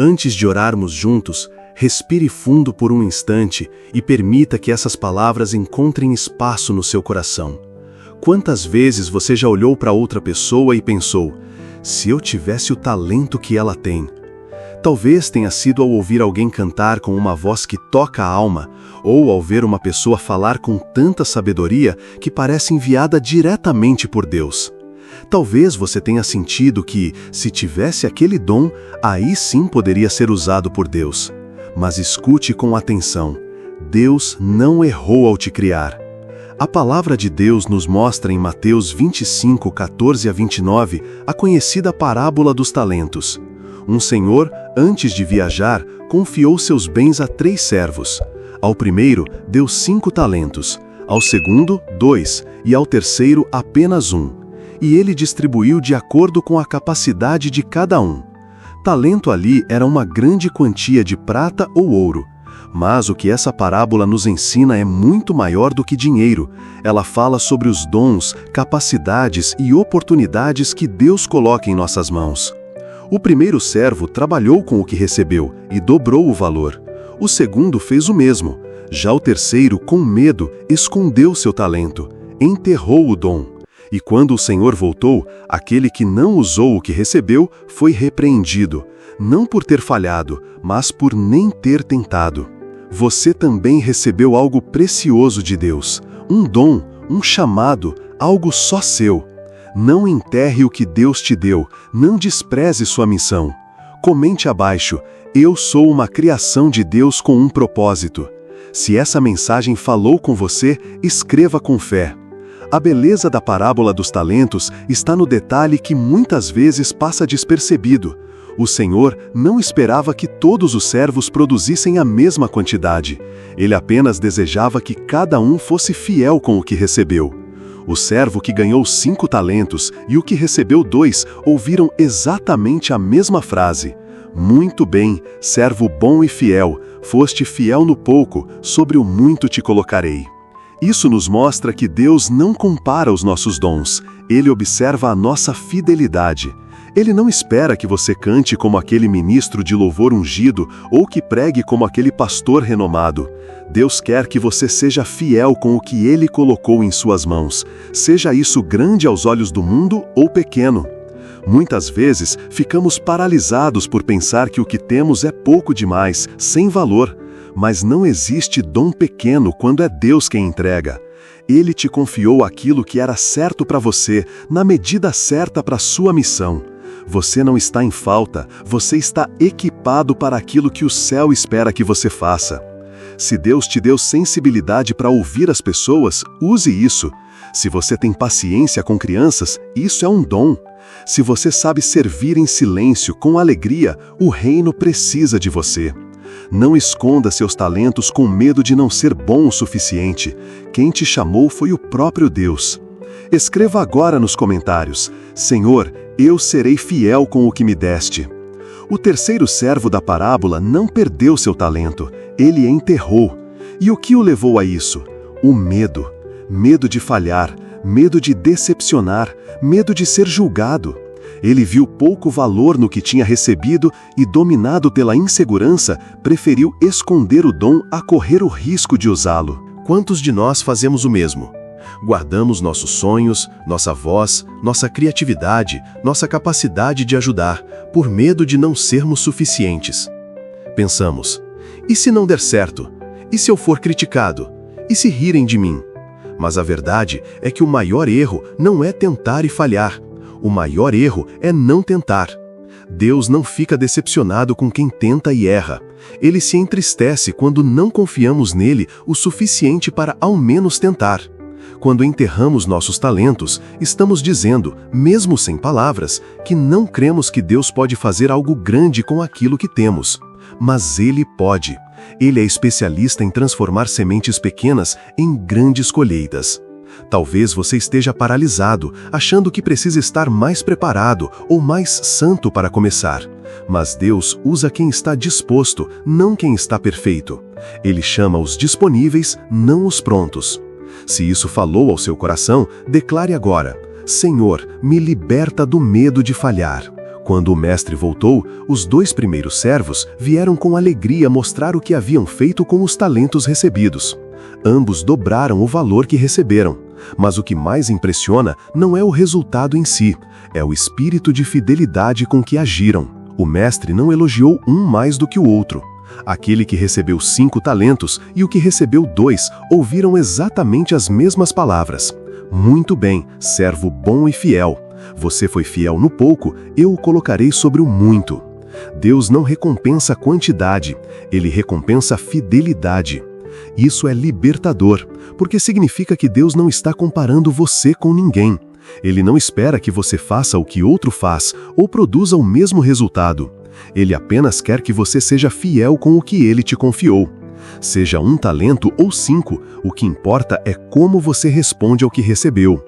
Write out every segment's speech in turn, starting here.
Antes de orarmos juntos, respire fundo por um instante e permita que essas palavras encontrem espaço no seu coração. Quantas vezes você já olhou para outra pessoa e pensou: se eu tivesse o talento que ela tem? Talvez tenha sido ao ouvir alguém cantar com uma voz que toca a alma, ou ao ver uma pessoa falar com tanta sabedoria que parece enviada diretamente por Deus. Talvez você tenha sentido que, se tivesse aquele dom, aí sim poderia ser usado por Deus. Mas escute com atenção: Deus não errou ao te criar. A palavra de Deus nos mostra em Mateus 25, 14 a 29, a conhecida parábola dos talentos. Um senhor, antes de viajar, confiou seus bens a 3 servos. Ao primeiro, deu 5 talentos, ao segundo, 2, e ao terceiro, apenas 1. E ele distribuiu de acordo com a capacidade de cada um. Talento ali era uma grande quantia de prata ou ouro. Mas o que essa parábola nos ensina é muito maior do que dinheiro. Ela fala sobre os dons, capacidades e oportunidades que Deus coloca em nossas mãos. O primeiro servo trabalhou com o que recebeu e dobrou o valor. O segundo fez o mesmo. Já o terceiro, com medo, escondeu seu talento, enterrou o dom. E quando o Senhor voltou, aquele que não usou o que recebeu foi repreendido, não por ter falhado, mas por nem ter tentado. Você também recebeu algo precioso de Deus, um dom, um chamado, algo só seu. Não enterre o que Deus te deu, não despreze sua missão. Comente abaixo: eu sou uma criação de Deus com um propósito. Se essa mensagem falou com você, escreva com fé. A beleza da parábola dos talentos está no detalhe que muitas vezes passa despercebido. O Senhor não esperava que todos os servos produzissem a mesma quantidade. Ele apenas desejava que cada um fosse fiel com o que recebeu. O servo que ganhou 5 talentos e o que recebeu 2 ouviram exatamente a mesma frase: muito bem, servo bom e fiel, foste fiel no pouco, sobre o muito te colocarei. Isso nos mostra que Deus não compara os nossos dons, Ele observa a nossa fidelidade. Ele não espera que você cante como aquele ministro de louvor ungido ou que pregue como aquele pastor renomado. Deus quer que você seja fiel com o que Ele colocou em suas mãos, seja isso grande aos olhos do mundo ou pequeno. Muitas vezes ficamos paralisados por pensar que o que temos é pouco demais, sem valor. Mas não existe dom pequeno quando é Deus quem entrega. Ele te confiou aquilo que era certo para você, na medida certa para a sua missão. Você não está em falta, você está equipado para aquilo que o céu espera que você faça. Se Deus te deu sensibilidade para ouvir as pessoas, use isso. Se você tem paciência com crianças, isso é um dom. Se você sabe servir em silêncio, com alegria, o reino precisa de você. Não esconda seus talentos com medo de não ser bom o suficiente. Quem te chamou foi o próprio Deus. Escreva agora nos comentários: Senhor, eu serei fiel com o que me deste. O terceiro servo da parábola não perdeu seu talento, ele enterrou. E o que o levou a isso? O medo. Medo de falhar, medo de decepcionar, medo de ser julgado. Ele viu pouco valor no que tinha recebido e, dominado pela insegurança, preferiu esconder o dom a correr o risco de usá-lo. Quantos de nós fazemos o mesmo? Guardamos nossos sonhos, nossa voz, nossa criatividade, nossa capacidade de ajudar, por medo de não sermos suficientes. Pensamos: e se não der certo? E se eu for criticado? E se rirem de mim? Mas a verdade é que o maior erro não é tentar e falhar. O maior erro é não tentar. Deus não fica decepcionado com quem tenta e erra. Ele se entristece quando não confiamos nele o suficiente para ao menos tentar. Quando enterramos nossos talentos, estamos dizendo, mesmo sem palavras, que não cremos que Deus pode fazer algo grande com aquilo que temos. Mas Ele pode. Ele é especialista em transformar sementes pequenas em grandes colheitas. Talvez você esteja paralisado, achando que precisa estar mais preparado ou mais santo para começar. Mas Deus usa quem está disposto, não quem está perfeito. Ele chama os disponíveis, não os prontos. Se isso falou ao seu coração, declare agora: Senhor, me liberta do medo de falhar. Quando o mestre voltou, os 2 primeiros servos vieram com alegria mostrar o que haviam feito com os talentos recebidos. Ambos dobraram o valor que receberam. Mas o que mais impressiona não é o resultado em si, é o espírito de fidelidade com que agiram. O mestre não elogiou um mais do que o outro. Aquele que recebeu 5 talentos e o que recebeu 2 ouviram exatamente as mesmas palavras. Muito bem, servo bom e fiel. Você foi fiel no pouco, eu o colocarei sobre o muito. Deus não recompensa a quantidade, ele recompensa a fidelidade. Isso é libertador, porque significa que Deus não está comparando você com ninguém. Ele não espera que você faça o que outro faz ou produza o mesmo resultado. Ele apenas quer que você seja fiel com o que ele te confiou. Seja 1 talento ou 5, o que importa é como você responde ao que recebeu.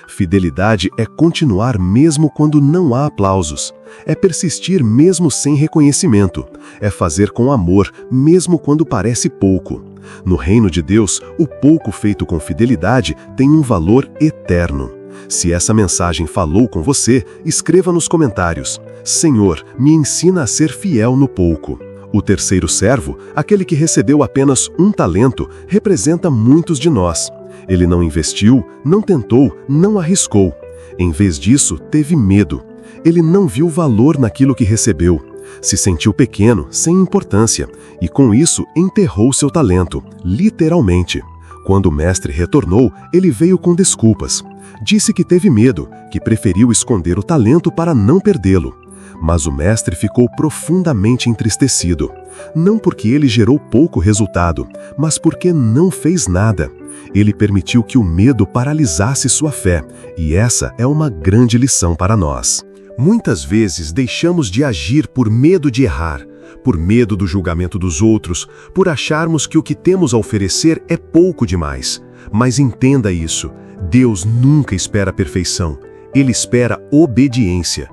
Fidelidade é continuar mesmo quando não há aplausos. É persistir mesmo sem reconhecimento. É fazer com amor, mesmo quando parece pouco. No reino de Deus, o pouco feito com fidelidade tem um valor eterno. Se essa mensagem falou com você, escreva nos comentários: Senhor, me ensina a ser fiel no pouco. O terceiro servo, aquele que recebeu apenas 1 talento, representa muitos de nós. Ele não investiu, não tentou, não arriscou. Em vez disso, teve medo. Ele não viu valor naquilo que recebeu. Se sentiu pequeno, sem importância, e com isso enterrou seu talento, literalmente. Quando o mestre retornou, ele veio com desculpas. Disse que teve medo, que preferiu esconder o talento para não perdê-lo. Mas o mestre ficou profundamente entristecido. Não porque ele gerou pouco resultado, mas porque não fez nada. Ele permitiu que o medo paralisasse sua fé, e essa é uma grande lição para nós. Muitas vezes deixamos de agir por medo de errar, por medo do julgamento dos outros, por acharmos que o que temos a oferecer é pouco demais. Mas entenda isso, Deus nunca espera a perfeição, Ele espera obediência.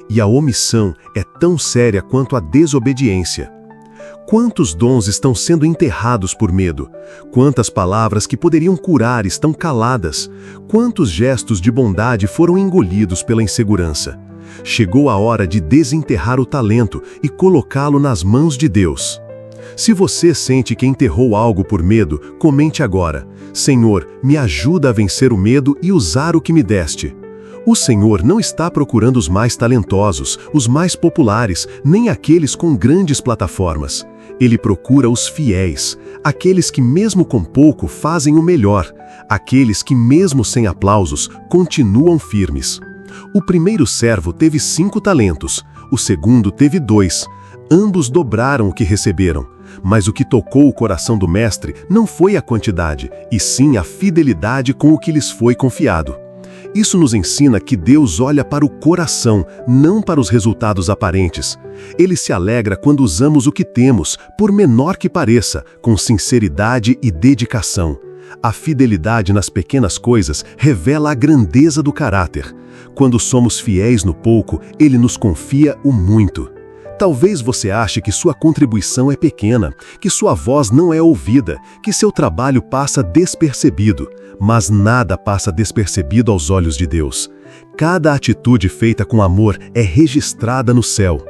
E a omissão é tão séria quanto a desobediência. Quantos dons estão sendo enterrados por medo? Quantas palavras que poderiam curar estão caladas? Quantos gestos de bondade foram engolidos pela insegurança? Chegou a hora de desenterrar o talento e colocá-lo nas mãos de Deus. Se você sente que enterrou algo por medo, comente agora: Senhor, me ajuda a vencer o medo e usar o que me deste. O Senhor não está procurando os mais talentosos, os mais populares, nem aqueles com grandes plataformas. Ele procura os fiéis, aqueles que mesmo com pouco fazem o melhor, aqueles que mesmo sem aplausos continuam firmes. O primeiro servo teve 5 talentos, o segundo teve 2. Ambos dobraram o que receberam. Mas o que tocou o coração do mestre não foi a quantidade, e sim a fidelidade com o que lhes foi confiado. Isso nos ensina que Deus olha para o coração, não para os resultados aparentes. Ele se alegra quando usamos o que temos, por menor que pareça, com sinceridade e dedicação. A fidelidade nas pequenas coisas revela a grandeza do caráter. Quando somos fiéis no pouco, Ele nos confia o muito. Talvez você ache que sua contribuição é pequena, que sua voz não é ouvida, que seu trabalho passa despercebido, mas nada passa despercebido aos olhos de Deus. Cada atitude feita com amor é registrada no céu.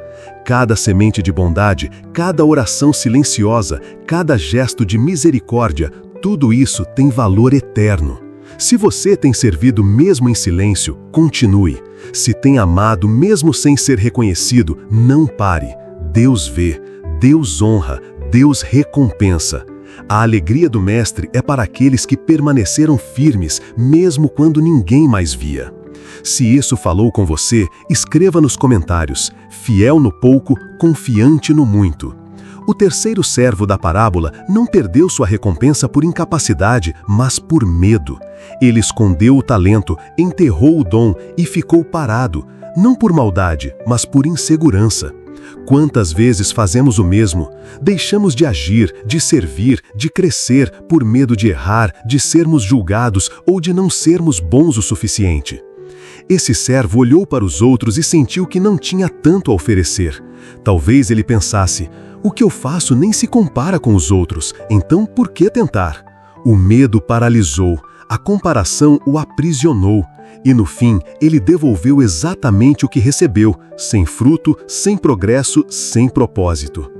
Cada semente de bondade, cada oração silenciosa, cada gesto de misericórdia, tudo isso tem valor eterno. Se você tem servido mesmo em silêncio, continue. Se tem amado mesmo sem ser reconhecido, não pare. Deus vê, Deus honra, Deus recompensa. A alegria do Mestre é para aqueles que permaneceram firmes, mesmo quando ninguém mais via. Se isso falou com você, escreva nos comentários: fiel no pouco, confiante no muito. O terceiro servo da parábola não perdeu sua recompensa por incapacidade, mas por medo. Ele escondeu o talento, enterrou o dom e ficou parado, não por maldade, mas por insegurança. Quantas vezes fazemos o mesmo? Deixamos de agir, de servir, de crescer por medo de errar, de sermos julgados ou de não sermos bons o suficiente. Esse servo olhou para os outros e sentiu que não tinha tanto a oferecer. Talvez ele pensasse: o que eu faço nem se compara com os outros, então por que tentar? O medo paralisou, A comparação o aprisionou, e no fim ele devolveu exatamente o que recebeu, sem fruto, sem progresso, sem propósito.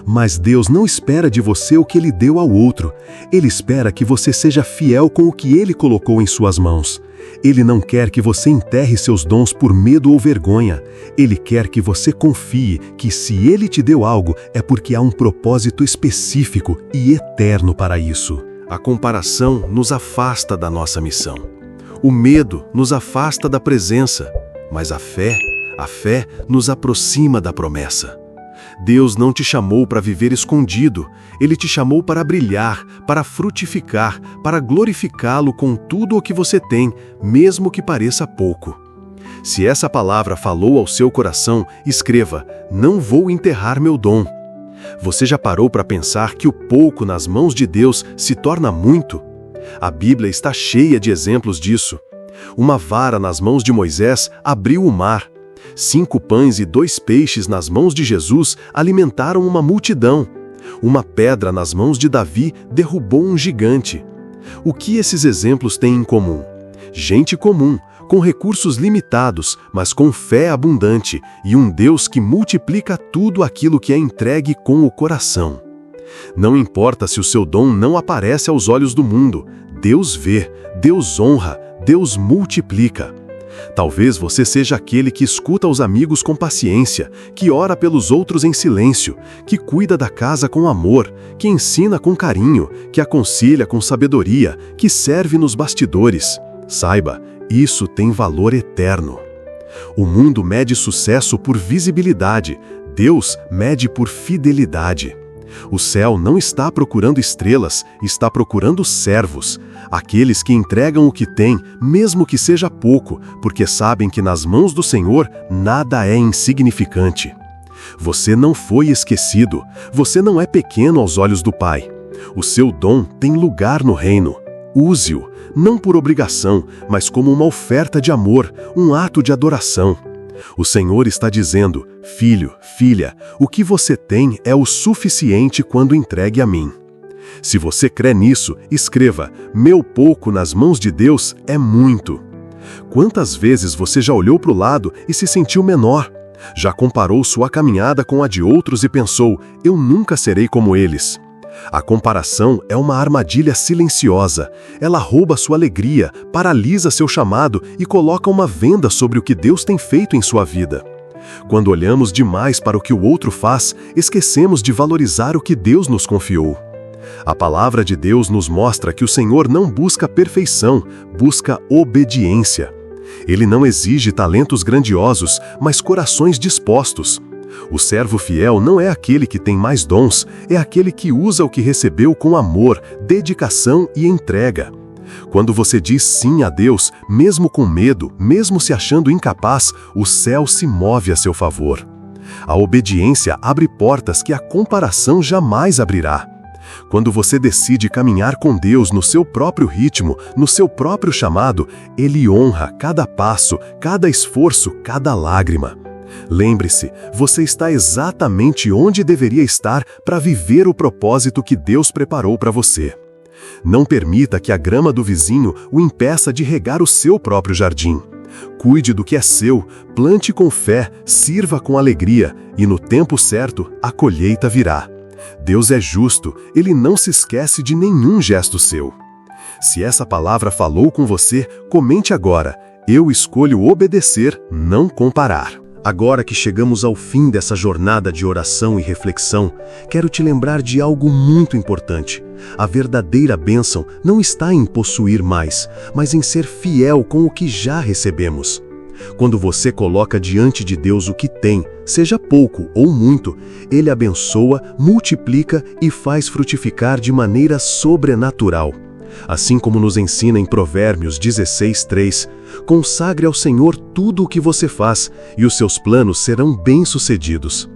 Mas Deus não espera de você o que Ele deu ao outro. Ele espera que você seja fiel com o que Ele colocou em suas mãos. Ele não quer que você enterre seus dons por medo ou vergonha. Ele quer que você confie que se Ele te deu algo, é porque há um propósito específico e eterno para isso. A comparação nos afasta da nossa missão. O medo nos afasta da presença, mas a fé nos aproxima da promessa. Deus não te chamou para viver escondido, Ele te chamou para brilhar, para frutificar, para glorificá-lo com tudo o que você tem, mesmo que pareça pouco. Se essa palavra falou ao seu coração, escreva: não vou enterrar meu dom. Você já parou para pensar que o pouco nas mãos de Deus se torna muito? A Bíblia está cheia de exemplos disso. Uma vara nas mãos de Moisés abriu o mar. 5 pães e 2 peixes nas mãos de Jesus alimentaram uma multidão. Uma pedra nas mãos de Davi derrubou um gigante. O que esses exemplos têm em comum? Gente comum, com recursos limitados, mas com fé abundante, e um Deus que multiplica tudo aquilo que é entregue com o coração. Não importa se o seu dom não aparece aos olhos do mundo, Deus vê, Deus honra, Deus multiplica. Talvez você seja aquele que escuta os amigos com paciência, que ora pelos outros em silêncio, que cuida da casa com amor, que ensina com carinho, que aconselha com sabedoria, que serve nos bastidores. Saiba, isso tem valor eterno. O mundo mede sucesso por visibilidade, Deus mede por fidelidade. O céu não está procurando estrelas, está procurando servos, aqueles que entregam o que têm, mesmo que seja pouco, porque sabem que nas mãos do Senhor nada é insignificante. Você não foi esquecido, você não é pequeno aos olhos do Pai. O seu dom tem lugar no reino. Use-o, não por obrigação, mas como uma oferta de amor, um ato de adoração. O Senhor está dizendo: filho, filha, o que você tem é o suficiente quando entregue a mim. Se você crê nisso, escreva: meu pouco nas mãos de Deus é muito. Quantas vezes você já olhou para o lado e se sentiu menor? Já comparou sua caminhada com a de outros e pensou: eu nunca serei como eles? A comparação é uma armadilha silenciosa. Ela rouba sua alegria, paralisa seu chamado e coloca uma venda sobre o que Deus tem feito em sua vida. Quando olhamos demais para o que o outro faz, esquecemos de valorizar o que Deus nos confiou. A palavra de Deus nos mostra que o Senhor não busca perfeição, busca obediência. Ele não exige talentos grandiosos, mas corações dispostos. O servo fiel não é aquele que tem mais dons, é aquele que usa o que recebeu com amor, dedicação e entrega. Quando você diz sim a Deus, mesmo com medo, mesmo se achando incapaz, o céu se move a seu favor. A obediência abre portas que a comparação jamais abrirá. Quando você decide caminhar com Deus no seu próprio ritmo, no seu próprio chamado, Ele honra cada passo, cada esforço, cada lágrima. Lembre-se, você está exatamente onde deveria estar para viver o propósito que Deus preparou para você. Não permita que a grama do vizinho o impeça de regar o seu próprio jardim. Cuide do que é seu, plante com fé, sirva com alegria, e no tempo certo, a colheita virá. Deus é justo, Ele não se esquece de nenhum gesto seu. Se essa palavra falou com você, comente agora: eu escolho obedecer, não comparar. Agora que chegamos ao fim dessa jornada de oração e reflexão, quero te lembrar de algo muito importante. A verdadeira bênção não está em possuir mais, mas em ser fiel com o que já recebemos. Quando você coloca diante de Deus o que tem, seja pouco ou muito, Ele abençoa, multiplica e faz frutificar de maneira sobrenatural. Assim como nos ensina em Provérbios 16:3, consagre ao Senhor tudo o que você faz, e os seus planos serão bem-sucedidos.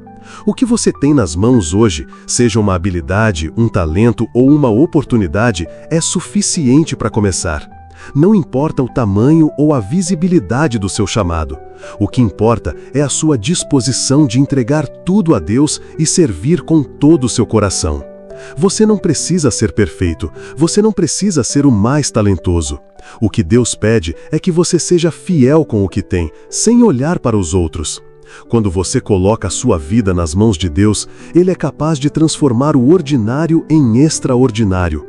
O que você tem nas mãos hoje, seja uma habilidade, um talento ou uma oportunidade, é suficiente para começar. Não importa o tamanho ou a visibilidade do seu chamado. O que importa é a sua disposição de entregar tudo a Deus e servir com todo o seu coração. Você não precisa ser perfeito, você não precisa ser o mais talentoso. O que Deus pede é que você seja fiel com o que tem, sem olhar para os outros. Quando você coloca a sua vida nas mãos de Deus, Ele é capaz de transformar o ordinário em extraordinário.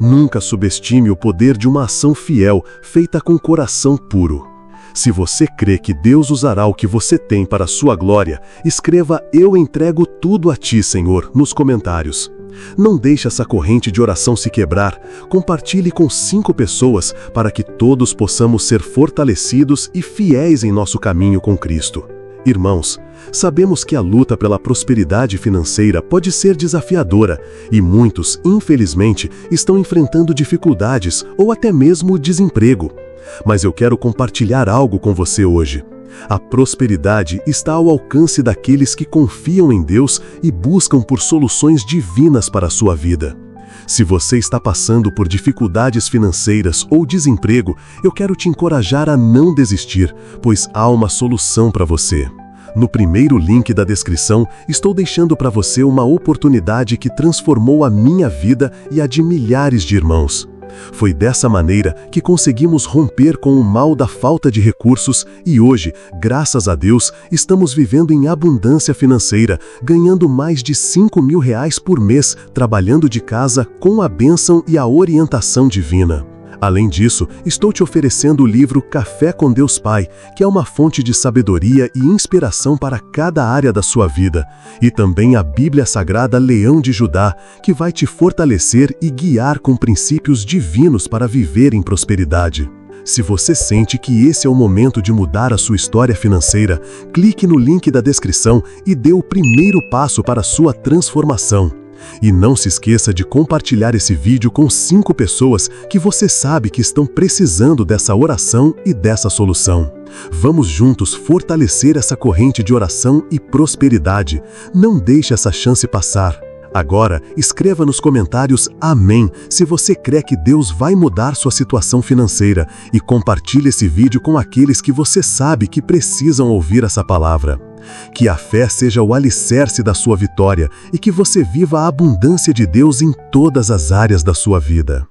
Nunca subestime o poder de uma ação fiel, feita com coração puro. Se você crê que Deus usará o que você tem para a sua glória, escreva "Eu entrego tudo a Ti, Senhor" nos comentários. Não deixe essa corrente de oração se quebrar. Compartilhe com 5 pessoas para que todos possamos ser fortalecidos e fiéis em nosso caminho com Cristo. Irmãos, sabemos que a luta pela prosperidade financeira pode ser desafiadora e muitos, infelizmente, estão enfrentando dificuldades ou até mesmo desemprego. Mas eu quero compartilhar algo com você hoje. A prosperidade está ao alcance daqueles que confiam em Deus e buscam por soluções divinas para a sua vida. Se você está passando por dificuldades financeiras ou desemprego, eu quero te encorajar a não desistir, pois há uma solução para você. No primeiro link da descrição, estou deixando para você uma oportunidade que transformou a minha vida e a de milhares de irmãos. Foi dessa maneira que conseguimos romper com o mal da falta de recursos e hoje, graças a Deus, estamos vivendo em abundância financeira, ganhando mais de R$5.000 por mês, trabalhando de casa com a bênção e a orientação divina. Além disso, estou te oferecendo o livro Café com Deus Pai, que é uma fonte de sabedoria e inspiração para cada área da sua vida, e também a Bíblia Sagrada Leão de Judá, que vai te fortalecer e guiar com princípios divinos para viver em prosperidade. Se você sente que esse é o momento de mudar a sua história financeira, clique no link da descrição e dê o primeiro passo para a sua transformação. E não se esqueça de compartilhar esse vídeo com 5 pessoas que você sabe que estão precisando dessa oração e dessa solução. Vamos juntos fortalecer essa corrente de oração e prosperidade. Não deixe essa chance passar. Agora, escreva nos comentários "Amém" se você crê que Deus vai mudar sua situação financeira e compartilhe esse vídeo com aqueles que você sabe que precisam ouvir essa palavra. Que a fé seja o alicerce da sua vitória e que você viva a abundância de Deus em todas as áreas da sua vida.